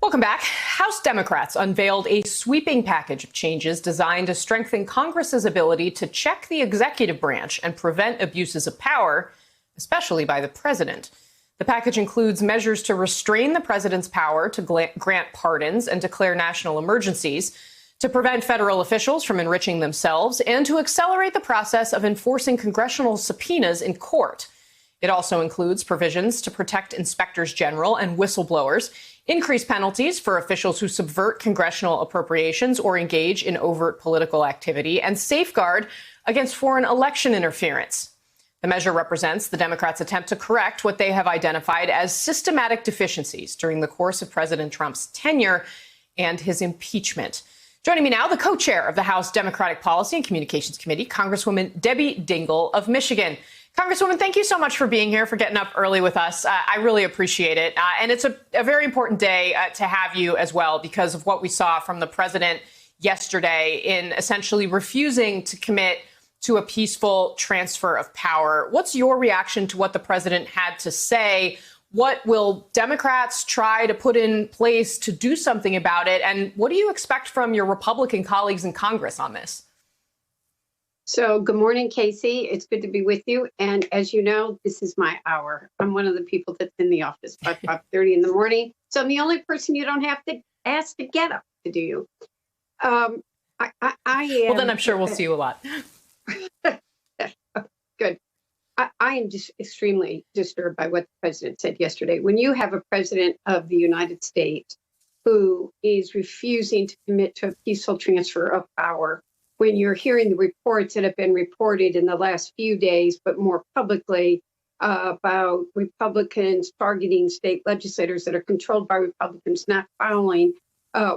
Welcome back. House Democrats unveiled a sweeping package of changes designed to strengthen Congress's ability to check the executive branch and prevent abuses of power, especially by the president. The package includes measures to restrain the president's power to grant pardons and declare national emergencies, to prevent federal officials from enriching themselves, and to accelerate the process of enforcing congressional subpoenas in court. It also includes provisions to protect inspectors general and whistleblowers, increase penalties for officials who subvert congressional appropriations or engage in overt political activity, and safeguard against foreign election interference. The measure represents the Democrats' attempt to correct what they have identified as systematic deficiencies during the course of President Trump's tenure and his impeachment. Joining me now, the co-chair of the House Democratic Policy and Communications Committee, Congresswoman Debbie Dingell of Michigan. Congresswoman, thank you so much for being here, for getting up early with us. I really appreciate it. And it's a very important day to have you as well because of what we saw from the president yesterday in essentially refusing to commit to a peaceful transfer of power. What's your reaction to what the president had to say? What will Democrats try to put in place to do something about it? And what do you expect from your Republican colleagues in Congress on this? So good morning, Casey. It's good to be with you. And as you know, this is my hour. I'm one of the people that's in the office by 5:30 in the morning. So I'm the only person you don't have to ask to get up to do you. I am. Well, then I'm sure we'll see you a lot. Good. I am just extremely disturbed by what the president said yesterday. When you have a president of the United States who is refusing to commit to a peaceful transfer of power, when you're hearing the reports that have been reported in the last few days, but more publicly, about Republicans targeting state legislators that are controlled by Republicans, not following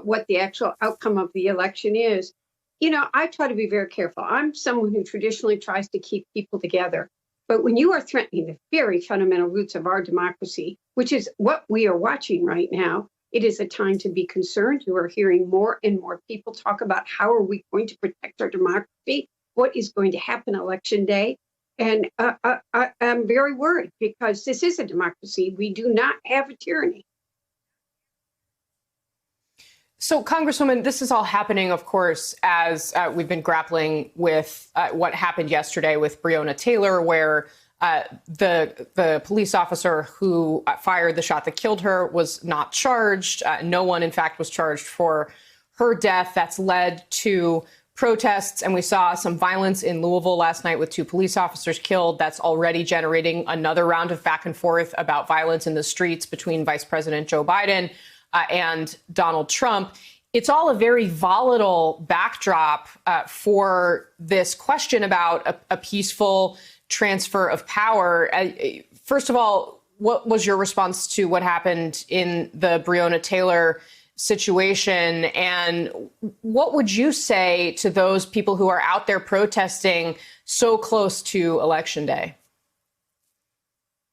what the actual outcome of the election is. You know, I try to be very careful. I'm someone who traditionally tries to keep people together. But when you are threatening the very fundamental roots of our democracy, which is what we are watching right now, it is a time to be concerned. You are hearing more and more people talk about how are we going to protect our democracy? What is going to happen election day? And I'm very worried because this is a democracy. We do not have a tyranny. So, Congresswoman, this is all happening, of course, as we've been grappling with what happened yesterday with Breonna Taylor, where the police officer who fired the shot that killed her was not charged. No one, in fact, was charged for her death. That's led to protests. And we saw some violence in Louisville last night with 2 police officers killed. That's already generating another round of back and forth about violence in the streets between Vice President Joe Biden and Donald Trump. It's all a very volatile backdrop for this question about a peaceful transfer of power. First of all, what was your response to what happened in the Breonna Taylor situation? And what would you say to those people who are out there protesting so close to Election Day?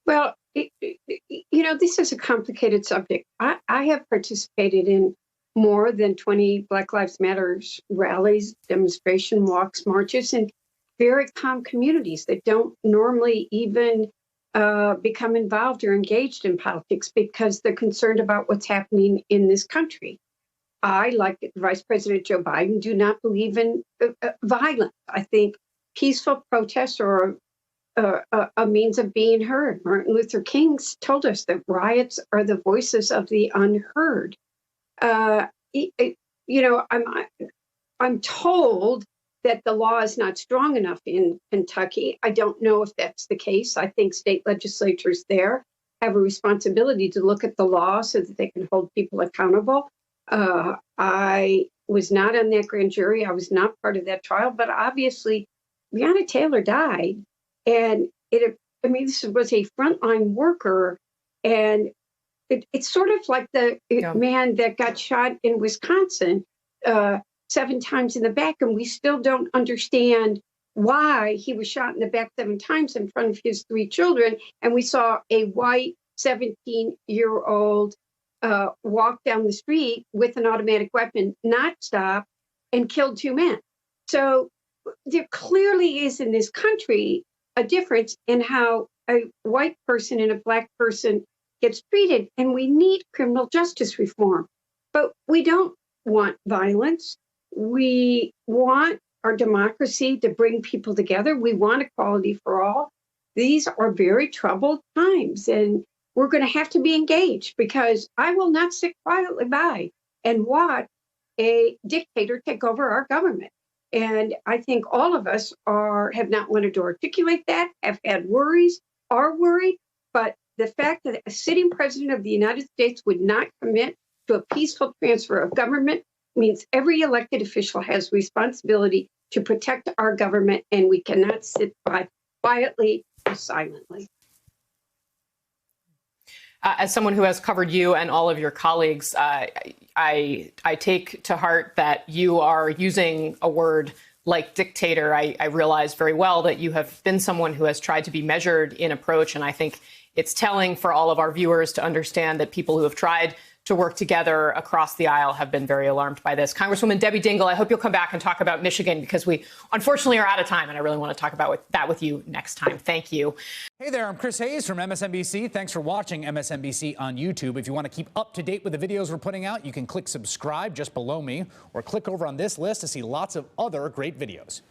Well, you know, this is a complicated subject. I have participated in more than 20 Black Lives Matter rallies, demonstration walks, marches, and very calm communities that don't normally even become involved or engaged in politics because they're concerned about what's happening in this country. I, like Vice President Joe Biden, do not believe in violence. I think peaceful protests are a means of being heard. Martin Luther King told us that riots are the voices of the unheard. You know, I'm told that the law is not strong enough in Kentucky. I don't know if that's the case. I think state legislatures there have a responsibility to look at the law so that they can hold people accountable. I was not on that grand jury. I was not part of that trial, but obviously Breonna Taylor died. And this was a frontline worker. And it's sort of like the man that got shot in Wisconsin 7 times in the back, and we still don't understand why he was shot in the back 7 times in front of his 3 children. And we saw a white 17-year-old walk down the street with an automatic weapon, not stop, and killed 2 men. So there clearly is in this country a difference in how a white person and a Black person gets treated. And we need criminal justice reform. But we don't want violence. We want our democracy to bring people together. We want equality for all. These are very troubled times, and we're going to have to be engaged, because I will not sit quietly by and watch a dictator take over our government. And I think all of us have not wanted to articulate that, have had worries, are worried. But the fact that a sitting president of the United States would not commit to a peaceful transfer of government means every elected official has responsibility to protect our government, and we cannot sit by quietly or silently. As someone who has covered you and all of your colleagues, I take to heart that you are using a word like dictator. I realize very well that you have been someone who has tried to be measured in approach, and I think it's telling for all of our viewers to understand that people who have tried to work together across the aisle have been very alarmed by this. Congresswoman Debbie Dingell, I hope you'll come back and talk about Michigan, because we unfortunately are out of time, and I really want to talk about that with you next time. Thank you. Hey there, I'm Chris Hayes from MSNBC. Thanks for watching MSNBC on YouTube. If you want to keep up to date with the videos we're putting out, you can click subscribe just below me, or click over on this list to see lots of other great videos.